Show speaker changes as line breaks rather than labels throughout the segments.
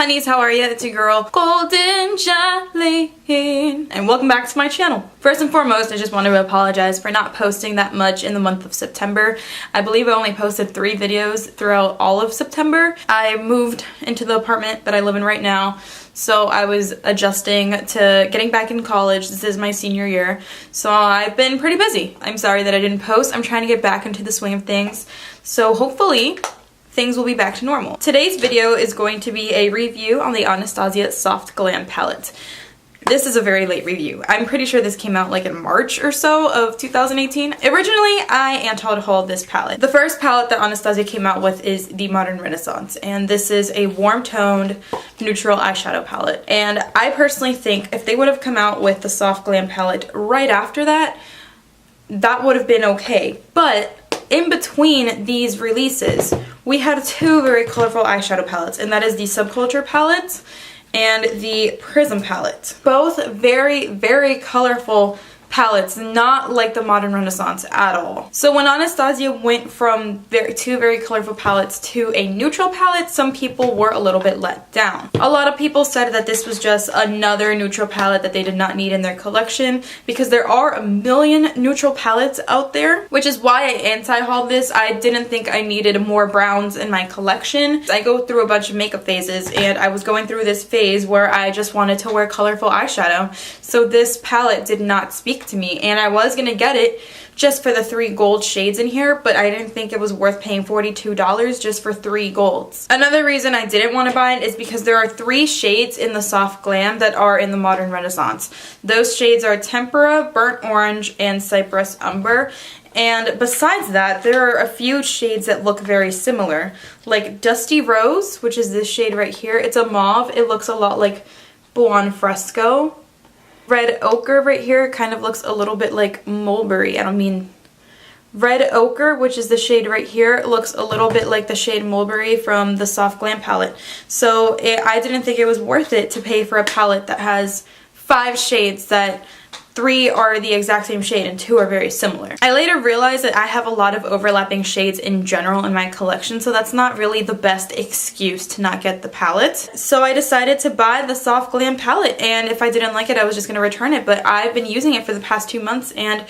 honeys, how are you? It's your girl, Golden Jolene, and welcome back to my channel. First and foremost, I just want to apologize for not posting that much in the month of September. I believe I only posted 3 videos throughout all of September. I moved into the apartment that I live in right now, so I was adjusting to getting back in college. This is my senior year, so I've been pretty busy. I'm sorry that I didn't post. I'm trying to get back into the swing of things, so hopefully things will be back to normal. Today's video is going to be a review on the Anastasia Soft Glam palette. This is a very late review. I'm pretty sure this came out like in March or so of 2018. Originally, I anti-hauled this palette. The first palette that Anastasia came out with is the Modern Renaissance, and this is a warm-toned neutral eyeshadow palette. And I personally think if they would have come out with the Soft Glam palette right after that, that would have been okay. But in between these releases, we had 2 very colorful eyeshadow palettes, and that is the Subculture palette and the Prism palette. Both very, very colorful palettes, not like the Modern Renaissance at all. So when Anastasia went from 2 very colorful palettes to a neutral palette, some people were a little bit let down. A lot of people said that this was just another neutral palette that they did not need in their collection, because there are a million neutral palettes out there, which is why I anti-hauled this. I didn't think I needed more browns in my collection. I go through a bunch of makeup phases, and I was going through this phase where I just wanted to wear colorful eyeshadow, so this palette did not speak to me, and I was gonna get it just for the 3 gold shades in here, but I didn't think it was worth paying $42 just for 3 golds. Another reason I didn't want to buy it is because there are 3 shades in the Soft Glam that are in the Modern Renaissance. Those shades are Tempera, Burnt Orange, and Cypress Umber. And besides that, there are a few shades that look very similar, like Dusty Rose, which is this shade right here. It's a mauve. It looks a lot like Buon Fresco. Red Ochre right here kind of looks a little bit like Mulberry. Red Ochre, which is the shade right here, looks a little bit like the shade Mulberry from the Soft Glam palette. So I didn't think it was worth it to pay for a palette that has 5 shades that 3 are the exact same shade and 2 are very similar. I later realized that I have a lot of overlapping shades in general in my collection, so that's not really the best excuse to not get the palette. So I decided to buy the Soft Glam palette, and if I didn't like it, I was just going to return it. But I've been using it for the past 2 months, and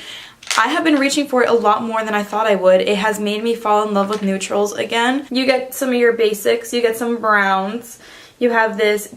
I have been reaching for it a lot more than I thought I would. It has made me fall in love with neutrals again. You get some of your basics, you get some browns. You have this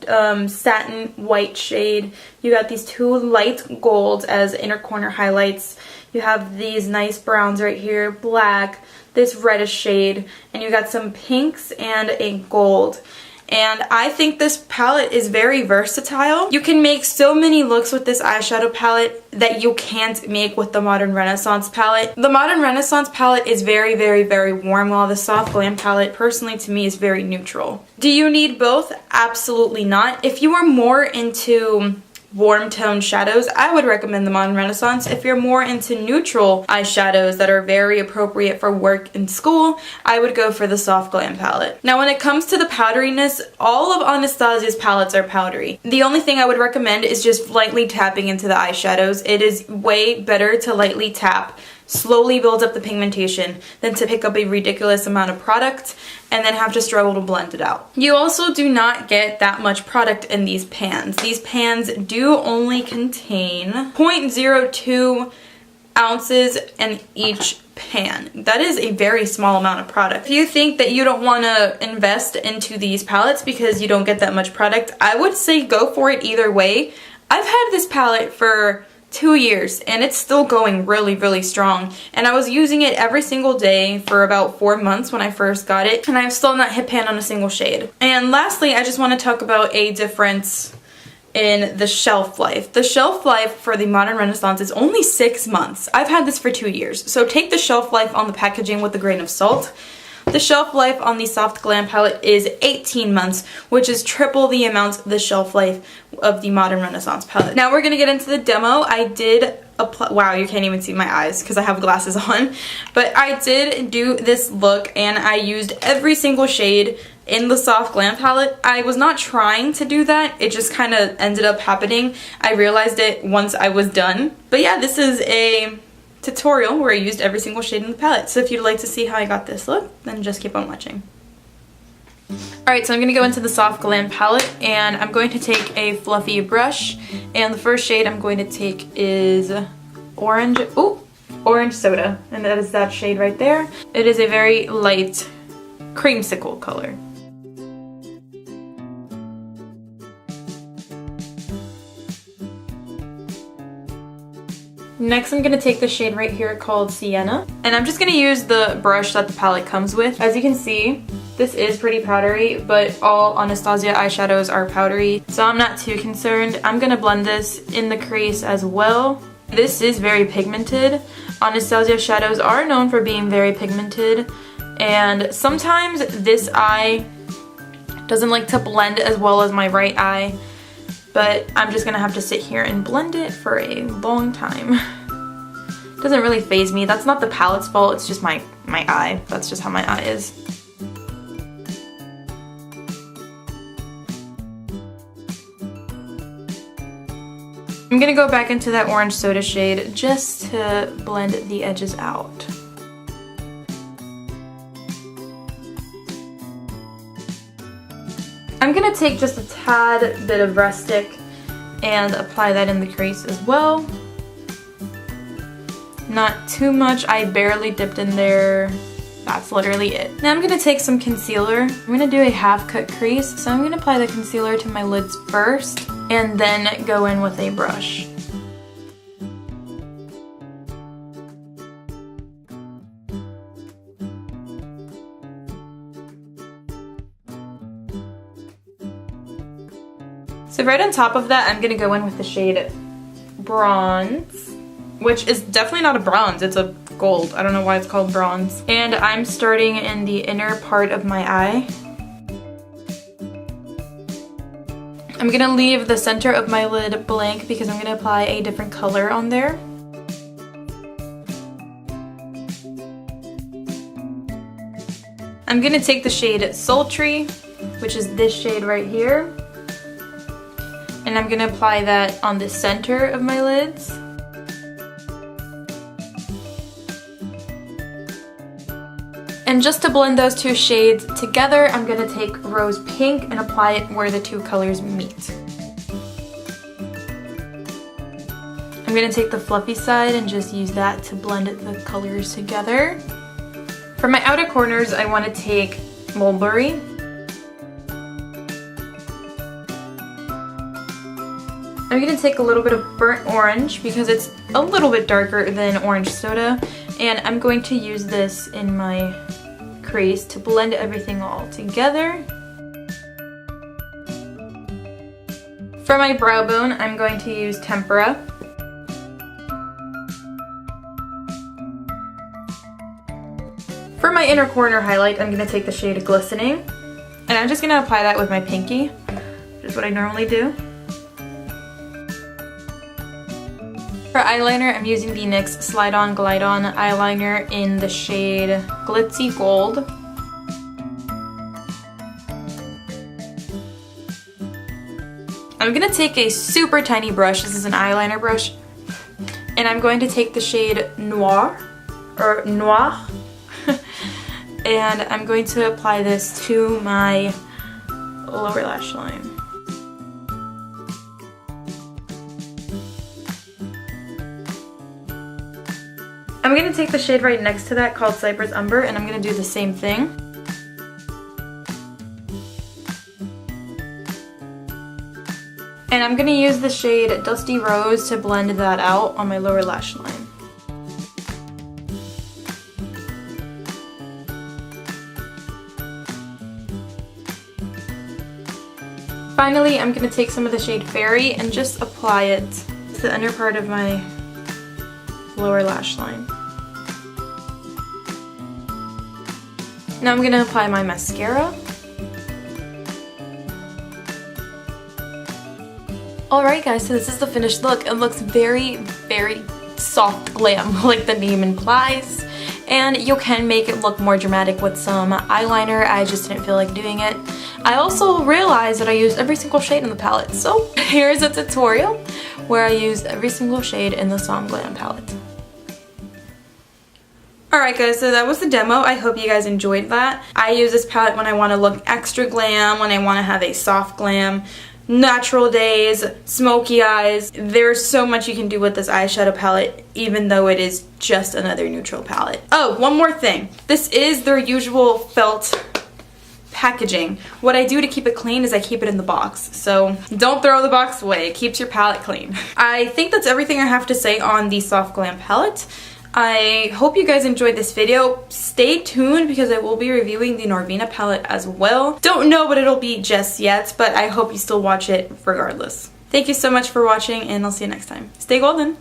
satin white shade. You got these 2 light golds as inner corner highlights. You have these nice browns right here, black, this reddish shade, and you got some pinks and a gold. And I think this palette is very versatile. You can make so many looks with this eyeshadow palette that you can't make with the Modern Renaissance palette. The Modern Renaissance palette is very, very, very warm, while the Soft Glam palette, personally to me, is very neutral. Do you need both? Absolutely not. If you are more into warm tone shadows, I would recommend the Modern Renaissance. If you're more into neutral eyeshadows that are very appropriate for work and school, I would go for the Soft Glam palette. Now when it comes to the powderiness, all of Anastasia's palettes are powdery. The only thing I would recommend is just lightly tapping into the eyeshadows. It is way better to lightly tap, slowly build up the pigmentation, than to pick up a ridiculous amount of product and then have to struggle to blend it out. You also do not get that much product in these pans. These pans do only contain 0.02 ounces in each pan. That is a very small amount of product. If you think that you don't want to invest into these palettes because you don't get that much product, I would say go for it either way. I've had this palette for 2 years and it's still going really, really strong, and I was using it every single day for about 4 months when I first got it, and I've still not hit pan on a single shade. And lastly, I just want to talk about a difference in the shelf life. The shelf life for the Modern Renaissance is only 6 months. I've had this for 2 years, so take the shelf life on the packaging with a grain of salt. The shelf life on the Soft Glam palette is 18 months, which is triple the amount of the shelf life of the Modern Renaissance palette. Now we're going to get into the demo. I did apply, wow, you can't even see my eyes because I have glasses on, but I did do this look and I used every single shade in the Soft Glam palette. I was not trying to do that, it just kind of ended up happening. I realized it once I was done. But yeah, this is a tutorial where I used every single shade in the palette. So if you'd like to see how I got this look, then just keep on watching. Alright, so I'm going to go into the Soft Glam palette, and I'm going to take a fluffy brush, and the first shade I'm going to take is Orange Soda, and that is that shade right there. It is a very light creamsicle color. Next, I'm going to take the shade right here called Sienna, and I'm just going to use the brush that the palette comes with. As you can see, this is pretty powdery, but all Anastasia eyeshadows are powdery, so I'm not too concerned. I'm going to blend this in the crease as well. This is very pigmented. Anastasia shadows are known for being very pigmented, and sometimes this eye doesn't like to blend as well as my right eye, but I'm just gonna have to sit here and blend it for a long time. It doesn't really faze me. That's not the palette's fault, it's just my eye. That's just how my eye is. I'm gonna go back into that Orange Soda shade just to blend the edges out. I'm gonna take just a tad bit of Rustic and apply that in the crease as well. Not too much, I barely dipped in there. That's literally it. Now I'm gonna take some concealer. I'm gonna do a half cut crease, so I'm gonna apply the concealer to my lids first and then go in with a brush. So right on top of that, I'm gonna go in with the shade Bronze, which is definitely not a bronze, it's a gold. I don't know why it's called bronze. And I'm starting in the inner part of my eye. I'm gonna leave the center of my lid blank because I'm gonna apply a different color on there. I'm gonna take the shade Sultry, which is this shade right here, and I'm gonna apply that on the center of my lids. And just to blend those two shades together, I'm gonna take Rose Pink and apply it where the two colors meet. I'm gonna take the fluffy side and just use that to blend the colors together. For my outer corners, I want to take Mulberry. I'm gonna take a little bit of Burnt Orange because it's a little bit darker than Orange Soda, and I'm going to use this in my crease to blend everything all together. For my brow bone, I'm going to use Tempera. For my inner corner highlight, I'm going to take the shade Glistening, and I'm just going to apply that with my pinky, which is what I normally do. For eyeliner, I'm using the NYX Slide On Glide On eyeliner in the shade Glitzy Gold. I'm going to take a super tiny brush, this is an eyeliner brush, and I'm going to take the shade Noir, and I'm going to apply this to my lower lash line. I'm going to take the shade right next to that called Cypress Umber, and I'm going to do the same thing. And I'm going to use the shade Dusty Rose to blend that out on my lower lash line. Finally, I'm going to take some of the shade Fairy and just apply it to the under part of my lower lash line. Now I'm going to apply my mascara. Alright guys, so this is the finished look. It looks very, very soft glam like the name implies. And you can make it look more dramatic with some eyeliner. I just didn't feel like doing it. I also realized that I used every single shade in the palette. So here's a tutorial where I used every single shade in the Soft Glam palette. Alright guys, so that was the demo. I hope you guys enjoyed that. I use this palette when I want to look extra glam, when I want to have a soft glam, natural days, smoky eyes. There's so much you can do with this eyeshadow palette, even though it is just another neutral palette. Oh, one more thing. This is their usual felt packaging. What I do to keep it clean is I keep it in the box. So don't throw the box away. It keeps your palette clean. I think that's everything I have to say on the Soft Glam palette. I hope you guys enjoyed this video. Stay tuned because I will be reviewing the Norvina palette as well. Don't know what it'll be just yet, but I hope you still watch it regardless. Thank you so much for watching, and I'll see you next time. Stay golden!